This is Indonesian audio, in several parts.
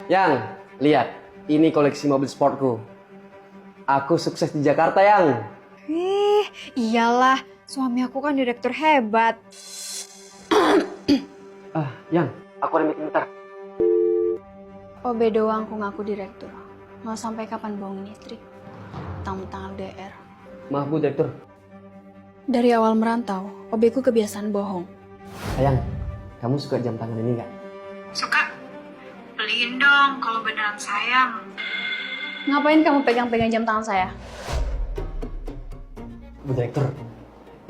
Yang, lihat, ini koleksi mobil sportku. Aku sukses di Jakarta, Yang. Iyalah, suami aku kan direktur hebat. Yang, aku ada meeting bentar. OB doang aku ngaku direktur. Mau sampai kapan bohongin istri? Tentang LDR. Maaf Bu, Direktur. Dari awal merantau, OB ku kebiasaan bohong. Sayang, kamu suka jam tangan ini nggak? Suka? Beliin dong kalau beneran sayang. Ngapain kamu pegang-pegang jam tangan saya? Bu Direktur,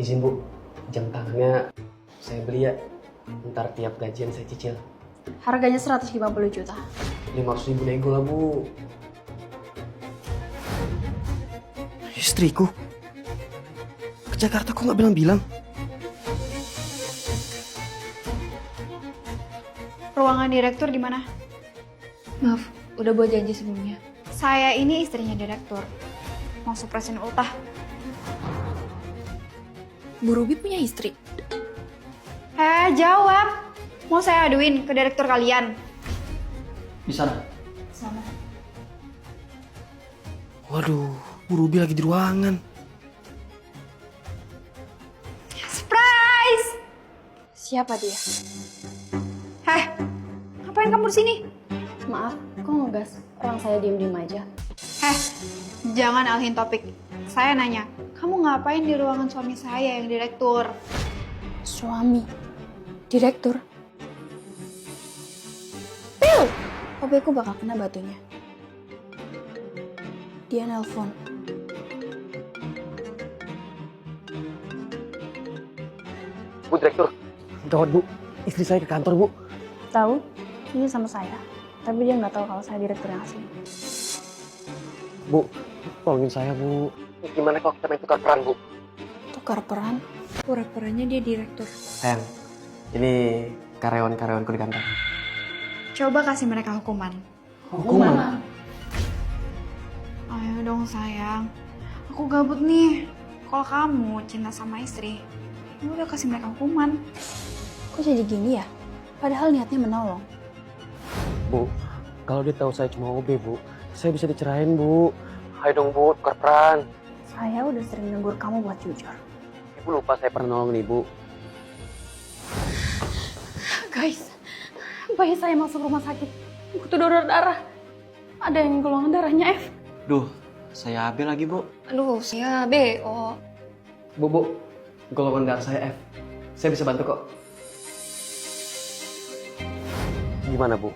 izin Bu, jam tangannya saya beli ya. Ntar tiap gajian saya cicil. Harganya 150 juta. 500.000 nego lah Bu. Istriku? Ke Jakarta kok nggak bilang-bilang? Ruangan direktur di mana? Maaf, udah buat janji sebelumnya. Saya ini istrinya direktur. Mau supresin ultah. Bu Ruby punya istri? Jawab. Mau saya aduin ke direktur kalian? Di sana. Sama. Waduh, Bu Ruby lagi di ruangan. Surprise! Siapa dia? Ngapain kamu di sini? Maaf, kok ngegas? Orang saya diem-diem aja. Jangan alihin topik. Saya nanya, kamu ngapain di ruangan suami saya yang direktur? Suami? Direktur? Pil! OB-ku bakal kena batunya. Dia nelpon. Bu Direktur, gawat Bu, istri saya ke kantor Bu. Tahu? Ini sama saya. Tapi dia nggak tahu kalau saya direktur yang asli. Bu, tolongin saya Bu. Gimana kalau kita main tukar peran Bu? Tukar peran? Pura-puranya dia direktur. Sayang, ini karyawan-karyawanku di kantor. Coba kasih mereka hukuman. Hukuman? Ayo dong sayang. Aku gabut nih. Kalau kamu cinta sama istri, ya udah kasih mereka hukuman. Kok jadi gini ya? Padahal niatnya menolong. Bu, kalau dia tahu saya cuma OB Bu, saya bisa dicerahin Bu. Ayo dong Bu, tukar peran. Saya udah sering negur kamu buat jujur. Ibu lupa saya pernah nolongin Ibu. Guys, bayi saya masuk rumah sakit. Butuh donor darah. Ada yang golongan darahnya F. Duh, saya AB lagi Bu. Aduh, saya BO. Bu, golongan darah saya F. Saya bisa bantu kok. Gimana Bu?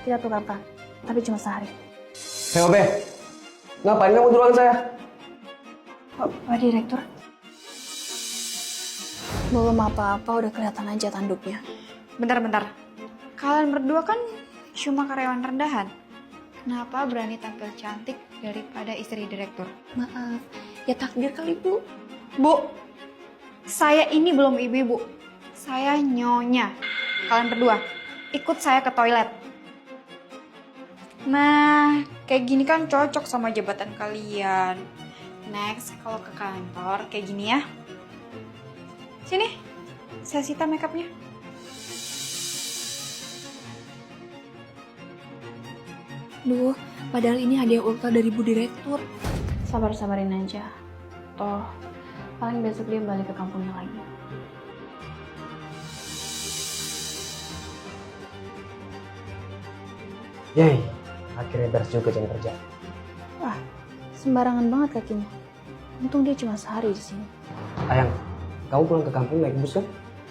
Kita tukar peran, tapi cuma sehari. Hei OB, ngapain kamu di ruangan saya? Pak Direktur. Belum apa-apa udah kelihatan aja tanduknya. Bentar. Kalian berdua kan cuma karyawan rendahan. Kenapa berani tampil cantik daripada istri direktur? Maaf, ya takdir kali Bu. Bu, saya ini belum ibu-ibu. Saya nyonya. Kalian berdua, ikut saya ke toilet. Nah, kayak gini kan cocok sama jabatan kalian. Next, kalau ke kantor kayak gini ya. Sini, saya sita makeupnya. Duh, padahal ini hadiah ulta dari Bu Direktur. Sabar-sabarin aja. Toh, paling besok dia balik ke kampungnya lagi. Yeay, akhirnya beres juga jam kerja. Wah, sembarangan banget kakinya. Untung dia cuma sehari di sini. Ayang, kamu pulang ke kampung naik bus kan?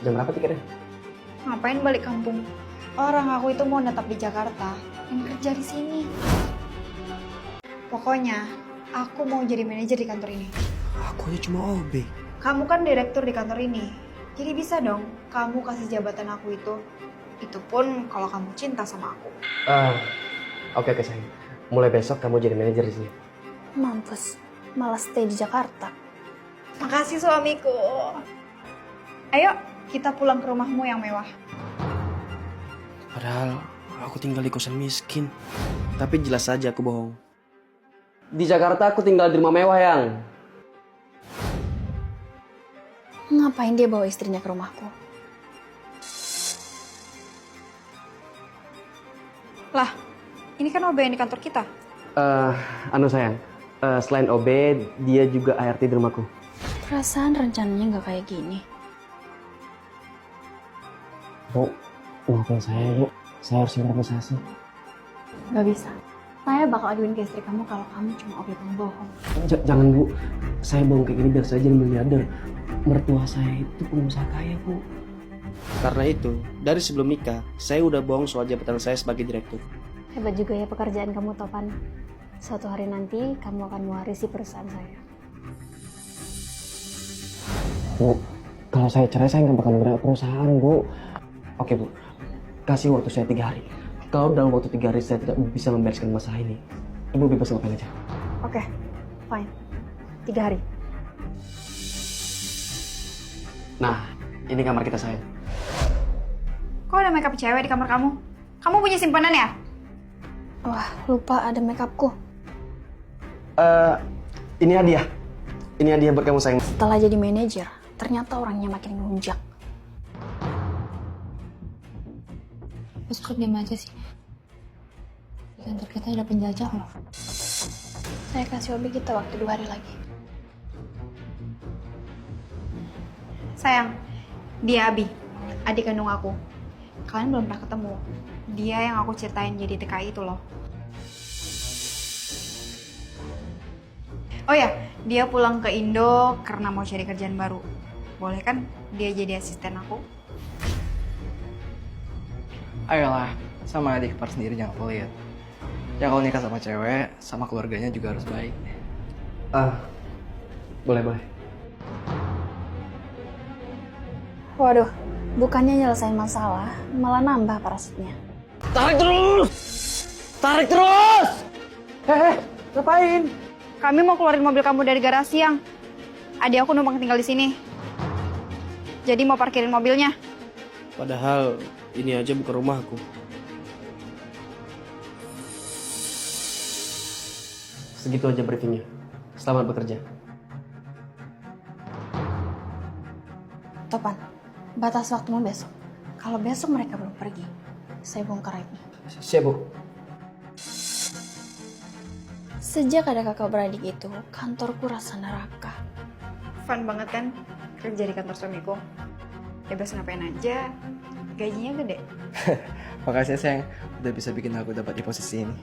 Jam berapa tiketnya? Ngapain balik kampung? Orang aku itu mau netap di Jakarta dan kerja di sini. Pokoknya, aku mau jadi manajer di kantor ini. Aku aja cuma OB. Kamu kan direktur di kantor ini. Jadi bisa dong kamu kasih jabatan aku itu. Itu pun kalau kamu cinta sama aku. Oke sayang. Mulai besok kamu jadi manajer di sini. Mampus, malah stay di Jakarta. Makasih suamiku. Ayo, kita pulang ke rumahmu yang mewah. Padahal aku tinggal di kosan miskin. Tapi jelas saja aku bohong. Di Jakarta aku tinggal di rumah mewah, Yang. Ngapain dia bawa istrinya ke rumahku? Lah, ini kan OB yang di kantor kita. Anu sayang, selain OB, dia juga ART di rumahku. Perasaan rencananya nggak kayak gini. Bu, maafin saya bu, saya harus improvisasi. Gak bisa. Saya bakal aduin ke istri kamu kalau kamu cuma OB pembohong. Jangan bu, saya bohong kayak gini biar saya jadi miliarder. Mertua saya itu pengusaha kaya bu. Karena itu, dari sebelum nikah, saya udah bohong soal jabatan saya sebagai direktur. Hebat juga ya pekerjaan kamu, Topan. Suatu hari nanti kamu akan mewarisi perusahaan saya. Bu, kalau saya cerai saya nggak bakal berada perusahaan bu. Oke bu, kasih waktu saya 3 hari. Kalau dalam waktu 3 hari saya tidak bisa membereskan masalah ini, ibu bebas ngapain aja. Oke, fine. 3 hari. Nah, ini kamar kita sayang. Kok ada makeup cewek di kamar kamu? Kamu punya simpanan ya? Wah, lupa ada makeupku. Ini hadiah. Ini hadiah buat kamu sayang. Setelah jadi manajer, ternyata orangnya makin ngelunjak. Terus kok diam aja sih? Di kantor kita ada penjajah loh. Saya kasih OB kita waktu 2 hari lagi. Sayang, dia Abi, adik kandung aku. Kalian belum pernah ketemu. Dia yang aku ceritain jadi TKI itu loh. Oh ya, dia pulang ke Indo karena mau cari kerjaan baru. Boleh kan dia jadi asisten aku? Ayolah, sama adik ipar sendiri jangan pelit. Ya kalau nikah sama cewek, sama keluarganya juga harus baik. Boleh. Waduh, bukannya nyelesain masalah, malah nambah parasitnya. Tarik terus! Tarik terus! Ngapain? Kami mau keluarin mobil kamu dari garasi yang adik aku numpang tinggal di sini. Jadi mau parkirin mobilnya. Padahal ini aja bukan rumahku. Segitu aja briefingnya. Selamat bekerja. Topan, batas waktumu besok. Kalau besok mereka belum pergi, saya bongkar ini. Siap, Bu. Sejak ada kakak beradik itu, kantorku rasa neraka. Fun banget kan kerja di kantor suamiku. Bebas ngapain aja, gajinya gede. Makasih sayang, udah bisa bikin aku dapat di posisi ini.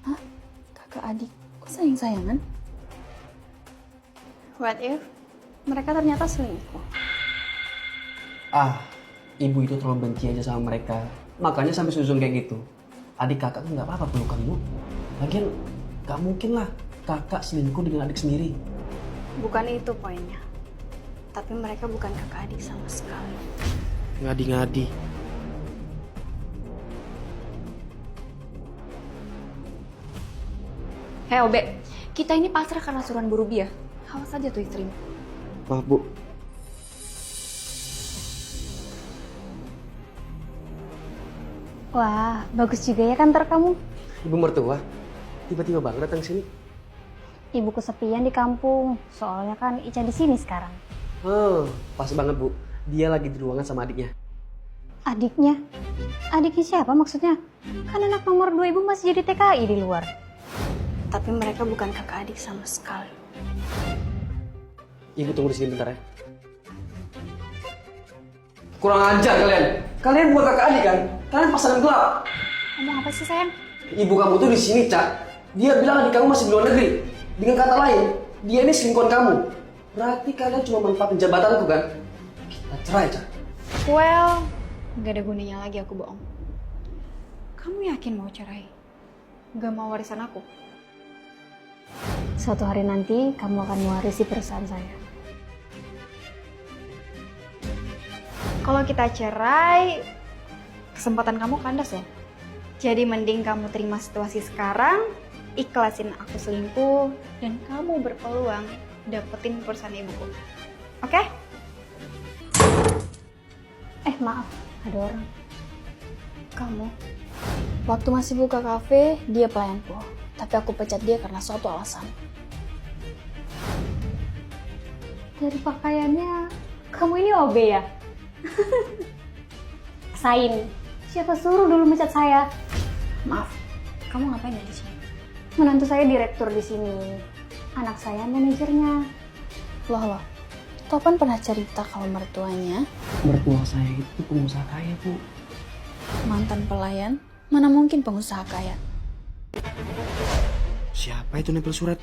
Hah? Kakak adik? Kok sayang-sayangan? What if? Mereka ternyata selingkuh. Ibu itu terlalu benci aja sama mereka. Makanya sampai susung kayak gitu. Adik kakak tuh nggak apa-apa pelukan Bu. Lagian nggak mungkin lah kakak selingkuh dengan adik sendiri. Bukan itu poinnya. Tapi mereka bukan kakak adik sama sekali. Ngadi-ngadi. Hei Obe, kita ini pasrah karena suruhan Bu Ruby ya. Awas aja tuh istrimu. Maaf Bu. Wah, bagus juga ya kantor kamu. Ibu mertua tiba-tiba banget datang sini. Ibu kesepian di kampung. Soalnya kan Ica di sini sekarang. Pas banget Bu. Dia lagi di ruangan sama adiknya. Adiknya? Adiknya siapa maksudnya? Kan anak nomor 2 ibu masih jadi TKI di luar. Tapi mereka bukan kakak adik sama sekali. Ibu tunggu di sini bentar ya. Kurang ajar kalian. Kalian bukan kakak adik kan? Kalian pasangan gelap. Ngomong apa sih sayang? Ibu kamu tuh di sini, Cak. Dia bilang adik kamu masih di luar negeri. Dengan kata lain, dia ini selingkuhan kamu. Berarti kalian cuma manfaatin jabatanku kan? Kita cerai, Cak. Well, gak ada gunanya lagi aku bohong. Kamu yakin mau cerai? Gak mau warisan aku? Suatu hari nanti kamu akan mewarisi perusahaan saya. Kalau kita cerai, kesempatan kamu kandas loh. Jadi mending kamu terima situasi sekarang, ikhlasin aku selingkuh, dan kamu berpeluang dapetin perusahaan ibuku. Oke? Maaf, ada orang. Kamu? Waktu masih buka kafe, dia pelayanku. Tapi aku pecat dia karena suatu alasan. Dari pakaiannya, kamu ini OB ya? Sain, Siapa suruh dulu mecat saya? Maaf, kamu ngapain ya di sini? Menantu saya direktur di sini. Anak saya manajernya. Loh. Topan pernah cerita kalau mertuanya Mertua saya itu pengusaha kaya, Bu. mantan pelayan, mana mungkin pengusaha kaya. Siapa itu nempel surat?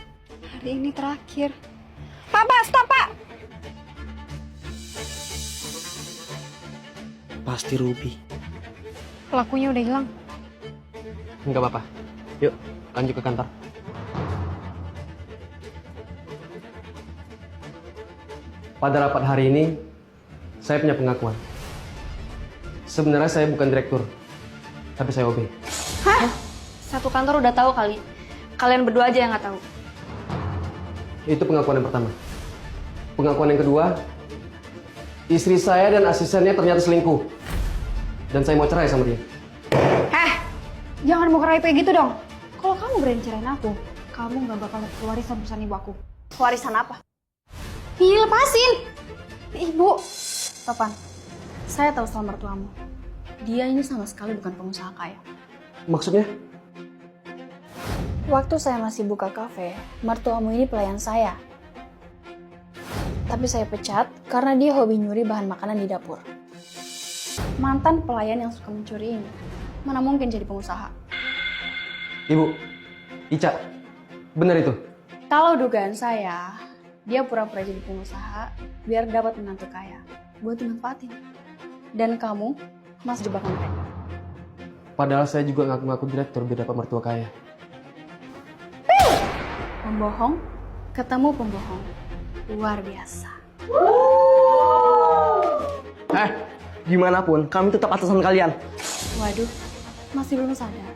Hari ini terakhir. Papa, stop, Pak! Pasti Ruby. Pelakunya udah hilang. Enggak apa-apa. Yuk, lanjut ke kantor. Pada rapat hari ini, saya punya pengakuan. Sebenarnya saya bukan direktur, tapi saya OB. Satu kantor udah tahu kali. Kalian berdua aja yang nggak tahu. Itu pengakuan yang pertama. Pengakuan yang kedua, istri saya dan asistennya ternyata selingkuh. Dan saya mau cerai sama dia. Jangan mau kerai kayak gitu dong. Kalau kamu berani cerain aku, kamu nggak bakal dapat warisan perusahaan ibu aku. Warisan apa? Ih, lepasin! Ibu! Topan, saya tahu soal mertuamu. Dia ini sama sekali bukan pengusaha kaya. Maksudnya? Waktu saya masih buka kafe, mertuamu ini pelayan saya. Tapi saya pecat karena dia hobi nyuri bahan makanan di dapur. Mantan pelayan yang suka mencuri ini, mana mungkin jadi pengusaha? Ibu, Ica, benar itu? Kalau dugaan saya, dia pura-pura jadi pengusaha biar dapat menantu kaya buat dimanfaatin. Dan kamu masih jebakan mereka. Padahal saya juga ngaku-ngaku direktur biar dapat mertua kaya. Pembohong ketemu pembohong. Luar biasa. Gimana pun, kami tetap atasan kalian. Waduh, masih belum sadar.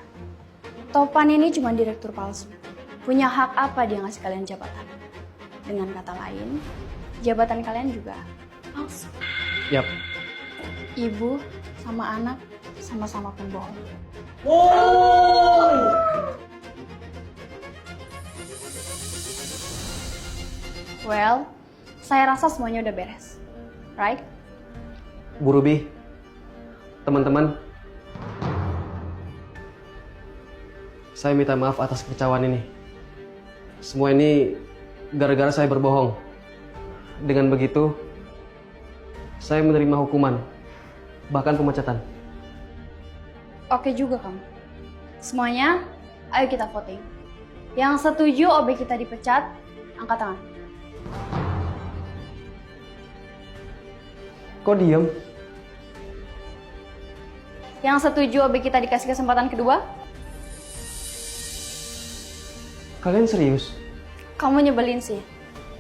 Topan ini cuma direktur palsu. Punya hak apa dia ngasih kalian jabatan? Dengan kata lain, jabatan kalian juga palsu. Yap. Ibu sama anak sama-sama pembohong. Well, saya rasa semuanya udah beres. Right? Bu Ruby, teman-teman, saya minta maaf atas kekecewaan ini. Semua ini gara-gara saya berbohong. Dengan begitu, saya menerima hukuman, bahkan pemecatan. Oke juga kamu. Semuanya, ayo kita voting. Yang setuju OB kita dipecat, angkat tangan. Kok diem? Yang setuju OB kita dikasih kesempatan kedua, Kalian serius? kamu nyebelin sih.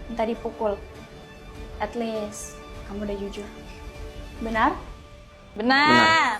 Minta dipukul. At least, kamu udah jujur. Benar? Benar.